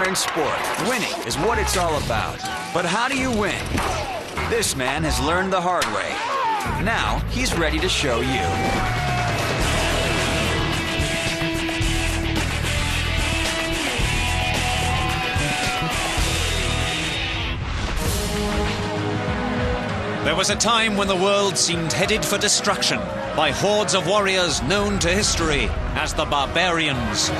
modern sport, winning is what it's all about. But how do you win? This man has learned the hard way. Now he's ready to show you. There was a time when the world seemed headed for destruction by hordes of warriors known to history as the Barbarians.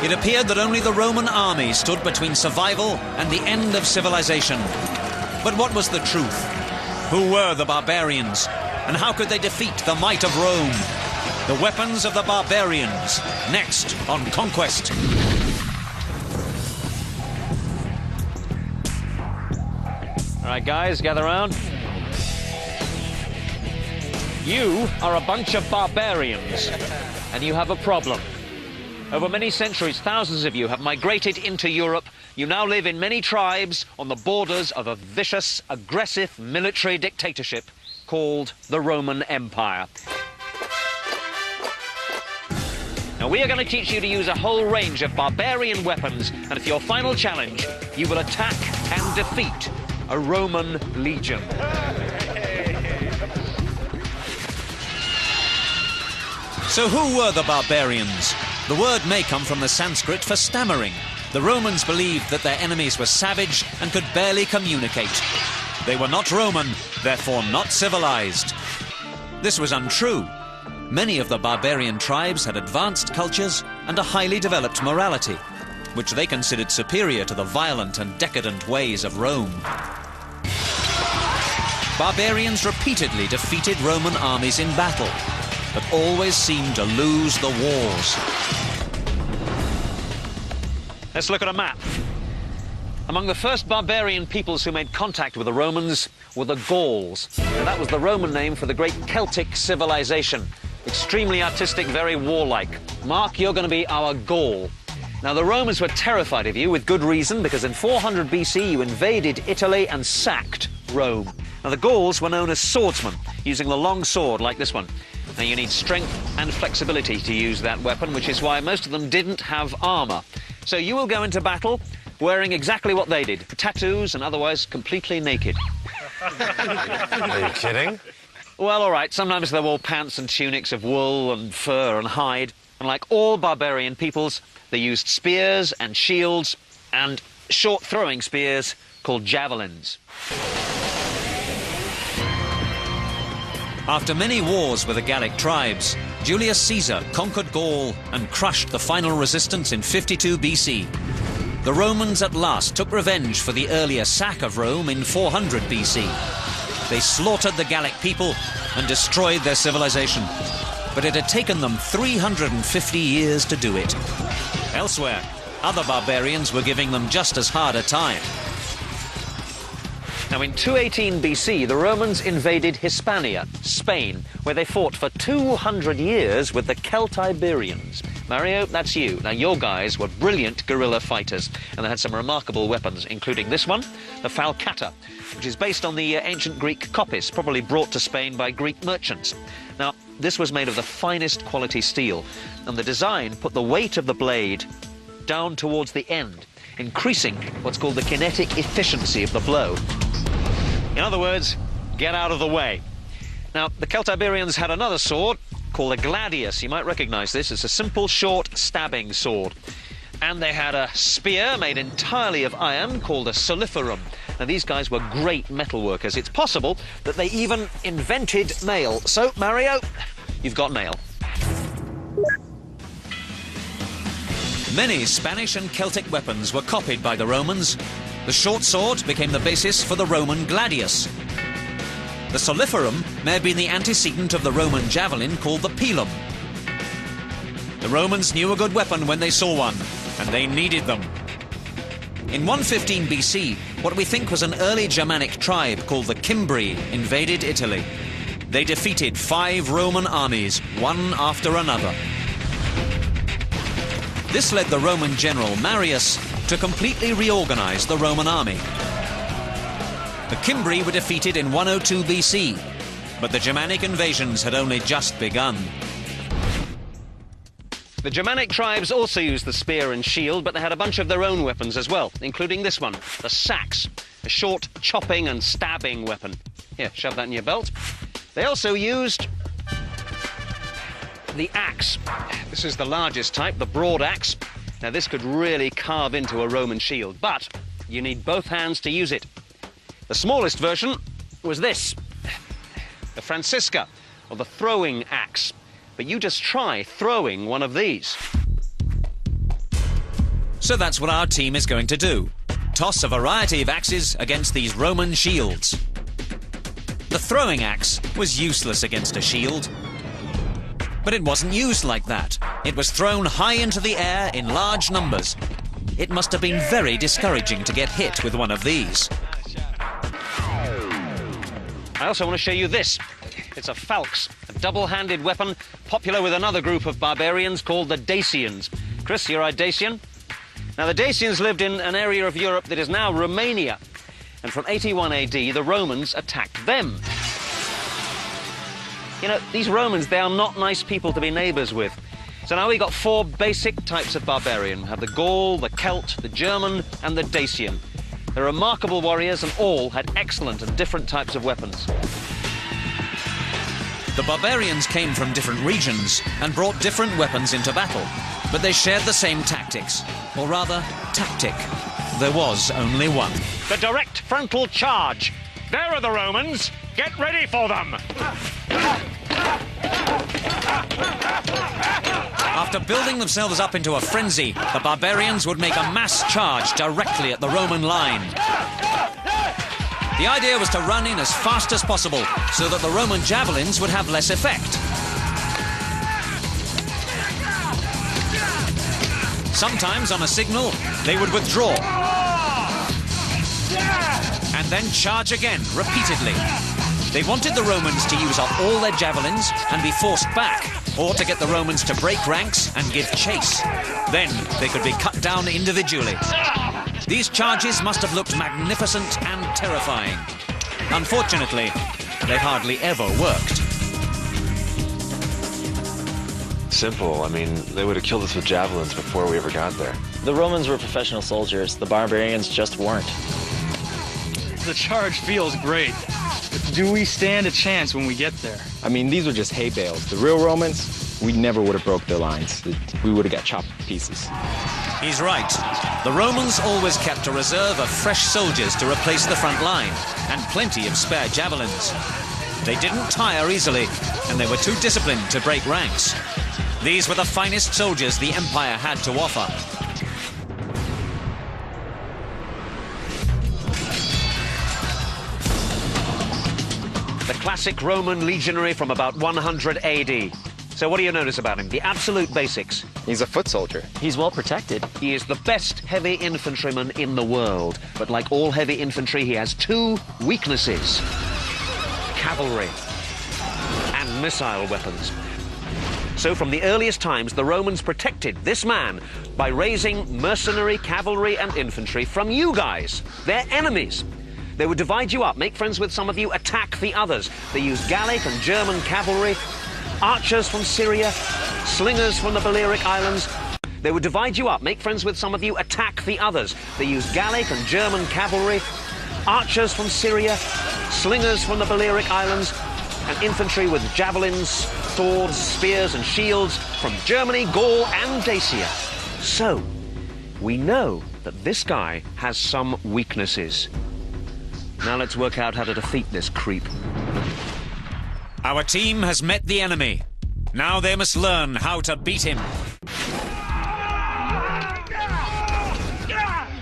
It appeared that only the Roman army stood between survival and the end of civilization. But what was the truth? Who were the Barbarians? And how could they defeat the might of Rome? The weapons of the Barbarians, next on Conquest. All right, guys, gather round. You are a bunch of barbarians, and you have a problem. Over many centuries, thousands of you have migrated into Europe. You now live in many tribes on the borders of a vicious, aggressive military dictatorship called the Roman Empire. Now, we are going to teach you to use a whole range of barbarian weapons, and for your final challenge, you will attack and defeat a Roman legion. So who were the Barbarians? The word may come from the Sanskrit for stammering. The Romans believed that their enemies were savage and could barely communicate. They were not Roman, therefore not civilized. This was untrue. Many of the barbarian tribes had advanced cultures and a highly developed morality, which they considered superior to the violent and decadent ways of Rome. Barbarians repeatedly defeated Roman armies in battle, but always seemed to lose the wars. Let's look at a map. Among the first barbarian peoples who made contact with the Romans were the Gauls. And that was the Roman name for the great Celtic civilization. Extremely artistic, very warlike. Mark, you're going to be our Gaul. Now, the Romans were terrified of you with good reason, because in 400 BC you invaded Italy and sacked Rome. Now, the Gauls were known as swordsmen, using the long sword like this one. Now, you need strength and flexibility to use that weapon, which is why most of them didn't have armor. So you will go into battle wearing exactly what they did, tattoos and otherwise completely naked. Are you kidding? Well, all right, sometimes they wore pants and tunics of wool and fur and hide. And like all barbarian peoples, they used spears and shields and short throwing spears called javelins. After many wars with the Gallic tribes, Julius Caesar conquered Gaul and crushed the final resistance in 52 BC. The Romans at last took revenge for the earlier sack of Rome in 400 BC. They slaughtered the Gallic people and destroyed their civilization. But it had taken them 350 years to do it. Elsewhere, other barbarians were giving them just as hard a time. Now, in 218 BC, the Romans invaded Hispania, Spain, where they fought for 200 years with the Celtiberians. Mario, that's you. Now, your guys were brilliant guerrilla fighters, and they had some remarkable weapons, including this one, the falcata, which is based on the ancient Greek kopis, probably brought to Spain by Greek merchants. Now, this was made of the finest quality steel, and the design put the weight of the blade down towards the end, increasing what's called the kinetic efficiency of the blow. In other words, get out of the way. Now, the Celtiberians had another sword called a gladius. You might recognize this. It's a simple, short stabbing sword. And they had a spear made entirely of iron called a soliferum. Now, these guys were great metal workers. It's possible that they even invented mail. So, Mario, you've got mail. Many Spanish and Celtic weapons were copied by the Romans. The short sword became the basis for the Roman gladius. The soliferum may have been the antecedent of the Roman javelin called the pilum. The Romans knew a good weapon when they saw one, and they needed them. In 115 BC, what we think was an early Germanic tribe called the Cimbri invaded Italy. They defeated 5 Roman armies, one after another. This led the Roman general Marius to completely reorganize the Roman army. The Cimbri were defeated in 102 BC, but the Germanic invasions had only just begun. The Germanic tribes also used the spear and shield, but they had a bunch of their own weapons as well, including this one, the sax, a short chopping and stabbing weapon. Here, shove that in your belt. They also used the axe. This is the largest type, the broad axe. Now, this could really carve into a Roman shield, but you need both hands to use it. The smallest version was this, the Francisca, or the throwing axe. But you just try throwing one of these. So that's what our team is going to do. Toss a variety of axes against these Roman shields. The throwing axe was useless against a shield. But it wasn't used like that. It was thrown high into the air in large numbers. It must have been very discouraging to get hit with one of these. I also want to show you this. It's a falx, a double-handed weapon, popular with another group of barbarians called the Dacians. Chris, you're a Dacian? Now, the Dacians lived in an area of Europe that is now Romania. And from 81 AD, the Romans attacked them. You know, these Romans, they are not nice people to be neighbours with. So now we've got four basic types of barbarian. We have the Gaul, the Celt, the German, and the Dacian. They're remarkable warriors, and all had excellent and different types of weapons. The barbarians came from different regions and brought different weapons into battle, but they shared the same tactics, or rather, tactic. There was only one. The direct frontal charge. There are the Romans. Get ready for them. After building themselves up into a frenzy, the barbarians would make a mass charge directly at the Roman line. The idea was to run in as fast as possible so that the Roman javelins would have less effect. Sometimes, on a signal, they would withdraw and then charge again, repeatedly. They wanted the Romans to use up all their javelins and be forced back, or to get the Romans to break ranks and give chase. Then they could be cut down individually. These charges must have looked magnificent and terrifying. Unfortunately, they hardly ever worked. Simple. I mean, they would have killed us with javelins before we ever got there. The Romans were professional soldiers. The barbarians just weren't. The charge feels great. But do we stand a chance when we get there? I mean, these were just hay bales. The real Romans, we never would have broke their lines. We would have got chopped to pieces. He's right. The Romans always kept a reserve of fresh soldiers to replace the front line, and plenty of spare javelins. They didn't tire easily, and they were too disciplined to break ranks. These were the finest soldiers the Empire had to offer. The classic Roman legionary from about 100 AD. So what do you notice about him? The absolute basics. He's a foot soldier. He's well protected. He is the best heavy infantryman in the world. But like all heavy infantry, he has two weaknesses: cavalry and missile weapons. So from the earliest times, the Romans protected this man by raising mercenary cavalry and infantry from you guys, their enemies. They would divide you up, make friends with some of you, attack the others. They used Gallic and German cavalry, archers from Syria, slingers from the Balearic Islands. They would divide you up, make friends with some of you, attack the others. They used Gallic and German cavalry, archers from Syria, slingers from the Balearic Islands, and infantry with javelins, swords, spears, and shields from Germany, Gaul, and Dacia. So, we know that this guy has some weaknesses. Now let's work out how to defeat this creep. Our team has met the enemy. Now they must learn how to beat him.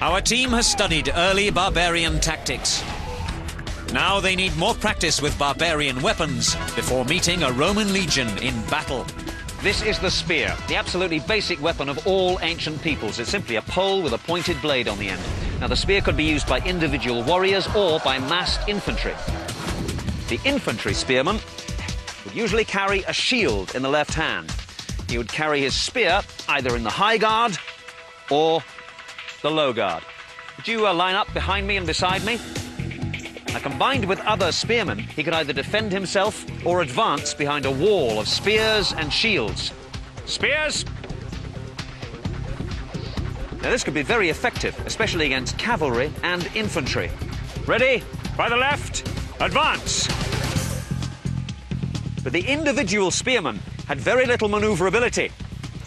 Our team has studied early barbarian tactics. Now they need more practice with barbarian weapons before meeting a Roman legion in battle. This is the spear, the absolutely basic weapon of all ancient peoples. It's simply a pole with a pointed blade on the end. Now, the spear could be used by individual warriors or by massed infantry. The infantry spearman would usually carry a shield in the left hand. He would carry his spear either in the high guard or the low guard. Would you line up behind me and beside me? Now, combined with other spearmen, he could either defend himself or advance behind a wall of spears and shields. Spears, Now, this could be very effective, especially against cavalry and infantry. Ready? By the left, advance! But the individual spearmen had very little maneuverability,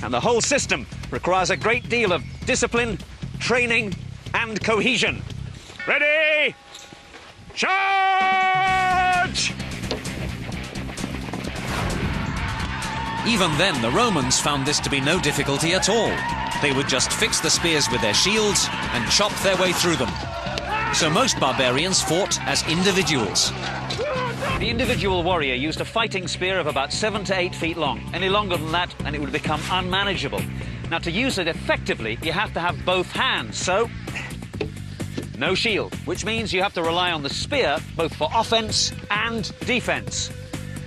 and the whole system requires a great deal of discipline, training, and cohesion. Ready? Charge! Even then, the Romans found this to be no difficulty at all. They would just fix the spears with their shields and chop their way through them. So most barbarians fought as individuals. The individual warrior used a fighting spear of about 7 to 8 feet long. Any longer than that, and it would become unmanageable. Now, to use it effectively, you have to have both hands, so no shield, which means you have to rely on the spear both for offense and defense.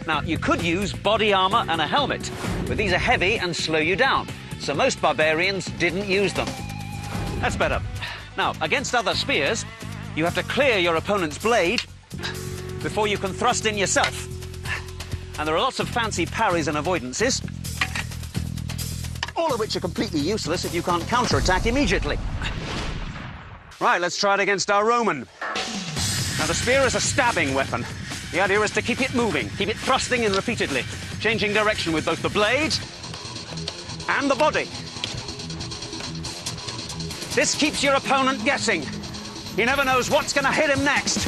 Now, you could use body armor and a helmet, but these are heavy and slow you down, so most barbarians didn't use them. That's better. Now, against other spears, you have to clear your opponent's blade before you can thrust in yourself. And there are lots of fancy parries and avoidances, all of which are completely useless if you can't counterattack immediately. Right, let's try it against our Roman. Now, the spear is a stabbing weapon. The idea is to keep it moving, keep it thrusting in repeatedly, changing direction with both the blade and the body. This keeps your opponent guessing. He never knows what's going to hit him next.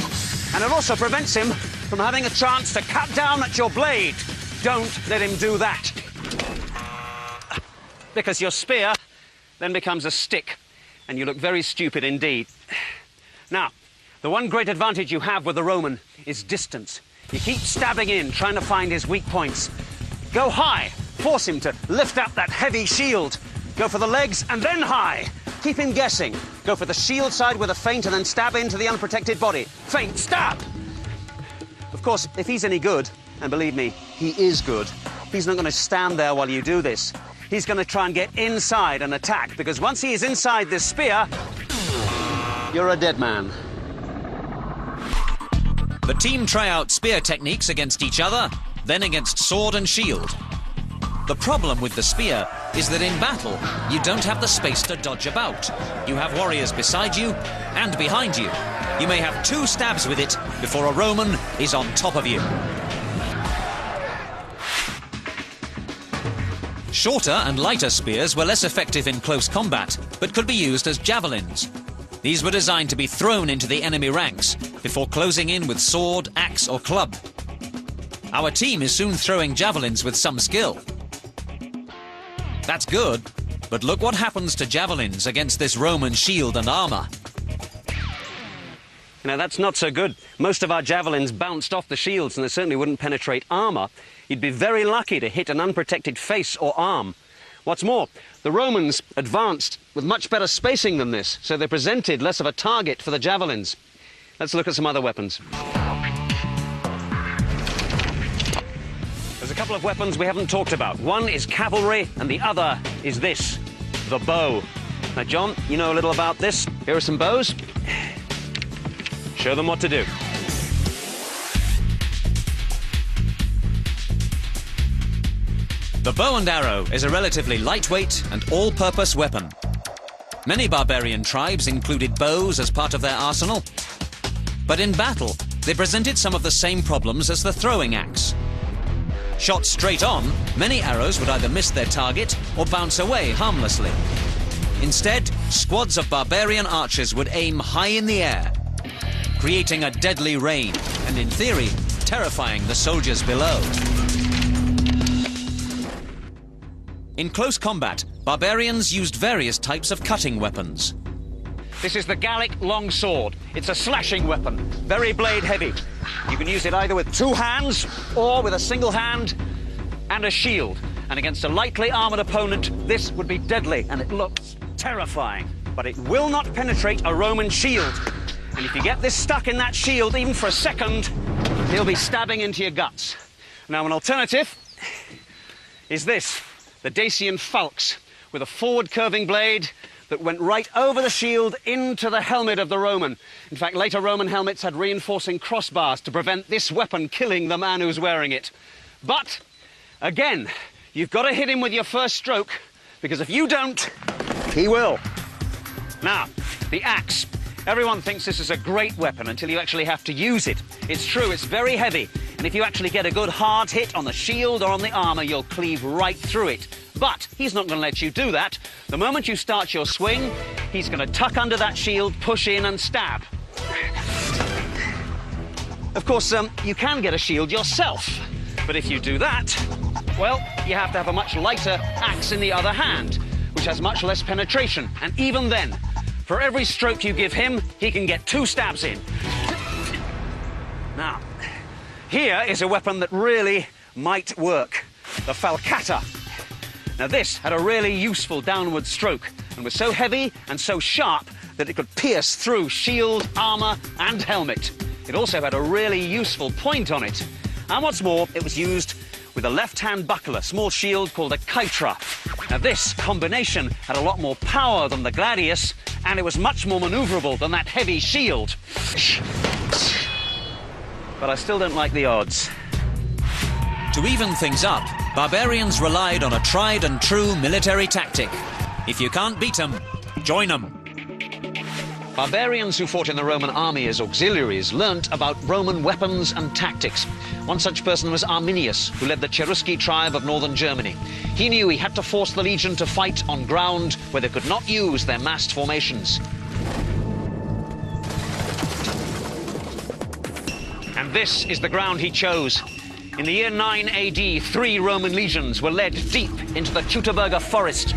And it also prevents him from having a chance to cut down at your blade. Don't let him do that. Because your spear then becomes a stick, and you look very stupid indeed. Now, the one great advantage you have with the Roman is distance. You keep stabbing in, trying to find his weak points. Go high, force him to lift up that heavy shield. Go for the legs and then high. Keep him guessing. Go for the shield side with a feint and then stab into the unprotected body. Feint, stab! Of course, if he's any good, and believe me, he is good, he's not going to stand there while you do this. He's going to try and get inside and attack, because once he is inside this spear, you're a dead man. The team try out spear techniques against each other, then against sword and shield. The problem with the spear is that in battle, you don't have the space to dodge about. You have warriors beside you and behind you. You may have 2 stabs with it before a Roman is on top of you. Shorter and lighter spears were less effective in close combat, but could be used as javelins. These were designed to be thrown into the enemy ranks before closing in with sword, axe, or club. Our team is soon throwing javelins with some skill. That's good, but look what happens to javelins against this Roman shield and armor. Now, that's not so good. Most of our javelins bounced off the shields, and they certainly wouldn't penetrate armor. You'd be very lucky to hit an unprotected face or arm. What's more, the Romans advanced with much better spacing than this, so they presented less of a target for the javelins. Let's look at some other weapons. There's a couple of weapons we haven't talked about. One is cavalry, and the other is this, the bow. Now, John, you know a little about this. Here are some bows. Show them what to do. The bow and arrow is a relatively lightweight and all-purpose weapon. Many barbarian tribes included bows as part of their arsenal, but in battle, they presented some of the same problems as the throwing axe. Shot straight on, many arrows would either miss their target or bounce away harmlessly. Instead, squads of barbarian archers would aim high in the air, creating a deadly rain and, in theory, terrifying the soldiers below. In close combat, barbarians used various types of cutting weapons. This is the Gallic long sword. It's a slashing weapon, very blade heavy. You can use it either with 2 hands or with a single hand and a shield. And against a lightly armored opponent, this would be deadly, and it looks terrifying. But it will not penetrate a Roman shield. And if you get this stuck in that shield even for a second, he'll be stabbing into your guts. Now, an alternative is this, the Dacian falx, with a forward curving blade that went right over the shield into the helmet of the Roman. In fact, later Roman helmets had reinforcing crossbars to prevent this weapon killing the man who's wearing it. But, again, you've got to hit him with your first stroke, because if you don't, he will. Now, the axe. Everyone thinks this is a great weapon until you actually have to use it. It's true, it's very heavy, and if you actually get a good hard hit on the shield or on the armour, you'll cleave right through it. But he's not going to let you do that. The moment you start your swing, he's going to tuck under that shield, push in and stab. Of course, you can get a shield yourself, but if you do that, well, you have to have a much lighter axe in the other hand, which has much less penetration, and even then, for every stroke you give him, he can get 2 stabs in. Now, here is a weapon that really might work. The falcata. Now, this had a really useful downward stroke and was so heavy and so sharp that it could pierce through shield, armour and helmet. It also had a really useful point on it. And what's more, it was used with a left-hand buckler, small shield called a kytra. Now, this combination had a lot more power than the gladius, and it was much more manoeuvrable than that heavy shield. But I still don't like the odds. To even things up, barbarians relied on a tried and true military tactic. If you can't beat them, join them. Barbarians who fought in the Roman army as auxiliaries learnt about Roman weapons and tactics. One such person was Arminius, who led the Cherusci tribe of northern Germany. He knew he had to force the legion to fight on ground where they could not use their massed formations. And this is the ground he chose. In the year 9 AD, 3 Roman legions were led deep into the Teutoburger forest.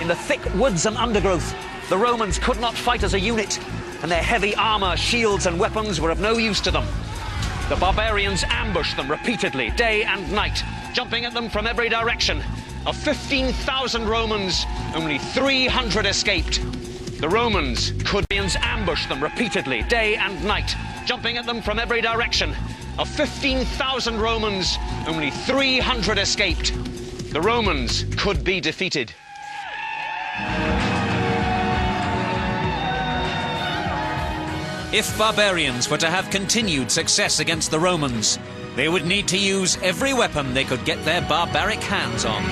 In the thick woods and undergrowth, the Romans could not fight as a unit, and their heavy armour, shields and weapons were of no use to them. The barbarians ambushed them repeatedly, day and night, jumping at them from every direction. Of 15,000 Romans, only 300 escaped. The Romans could ambush them repeatedly, day and night, jumping at them from every direction. Of 15,000 Romans, only 300 escaped. The Romans could be defeated. If barbarians were to have continued success against the Romans, they would need to use every weapon they could get their barbaric hands on.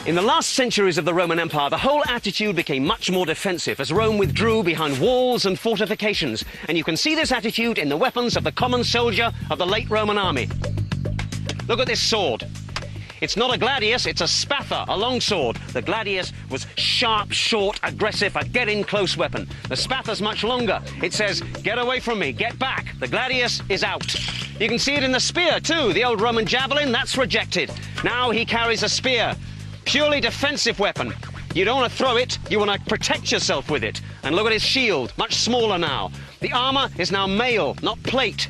In the last centuries of the Roman Empire, the whole attitude became much more defensive as Rome withdrew behind walls and fortifications. And you can see this attitude in the weapons of the common soldier of the late Roman army. Look at this sword. It's not a gladius, it's a spatha, a longsword. The gladius was sharp, short, aggressive, a get-in-close weapon. The spatha's much longer. It says, get away from me, get back. The gladius is out. You can see it in the spear, too. The old Roman javelin, that's rejected. Now he carries a spear. Purely defensive weapon. You don't want to throw it, you want to protect yourself with it. And look at his shield, much smaller now. The armour is now mail, not plate.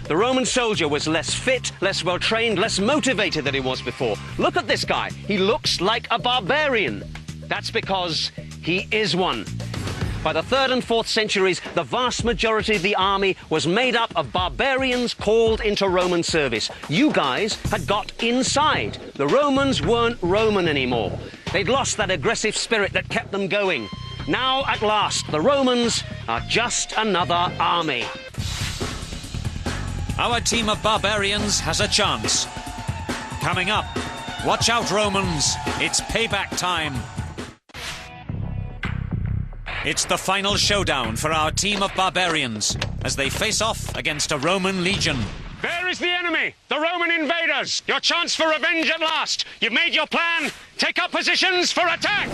The Roman soldier was less fit, less well-trained, less motivated than he was before. Look at this guy. He looks like a barbarian. That's because he is one. By the 3rd and 4th centuries, the vast majority of the army was made up of barbarians called into Roman service. You guys had got inside. The Romans weren't Roman anymore. They'd lost that aggressive spirit that kept them going. Now, at last, the Romans are just another army. Our team of barbarians has a chance. Coming up, watch out, Romans. It's payback time. It's the final showdown for our team of barbarians as they face off against a Roman legion. There is the enemy, the Roman invaders. Your chance for revenge at last. You've made your plan. Take up positions for attack.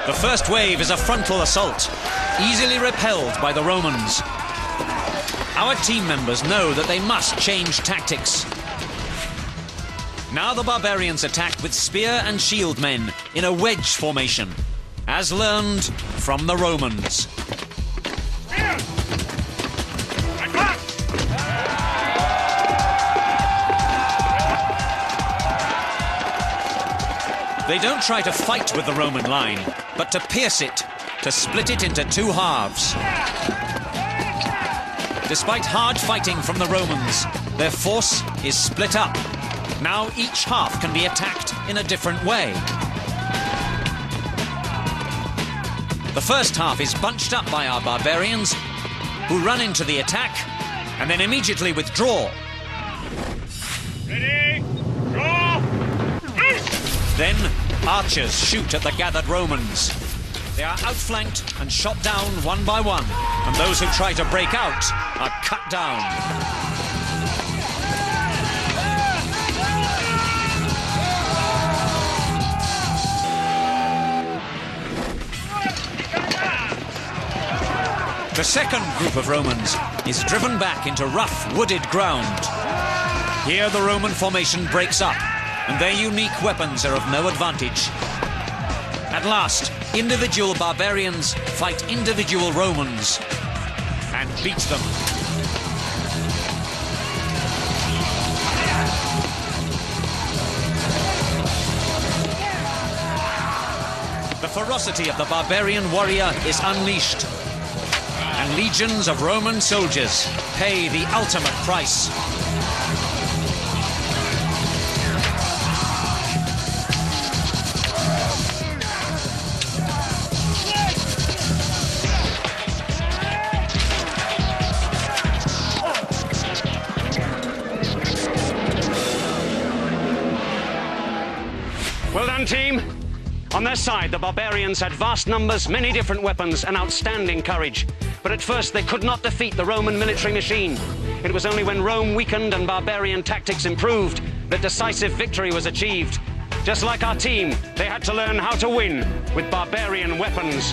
The first wave is a frontal assault, easily repelled by the Romans. Our team members know that they must change tactics. Now the barbarians attack with spear and shield men in a wedge formation, as learned from the Romans. They don't try to fight with the Roman line, but to pierce it, to split it into 2 halves. Despite hard fighting from the Romans, their force is split up. Now each half can be attacked in a different way. The first half is bunched up by our barbarians, who run into the attack and then immediately withdraw. Ready, draw! Then Archers shoot at the gathered Romans. They are outflanked and shot down one by one, and those who try to break out are cut down. The second group of Romans is driven back into rough, wooded ground. Here the Roman formation breaks up, and their unique weapons are of no advantage. At last, individual barbarians fight individual Romans and beat them. The ferocity of the barbarian warrior is unleashed, and legions of Roman soldiers pay the ultimate price. Well done, team. On their side, the barbarians had vast numbers, many different weapons, and outstanding courage. But at first, they could not defeat the Roman military machine. It was only when Rome weakened and barbarian tactics improved that decisive victory was achieved. Just like our team, they had to learn how to win with barbarian weapons.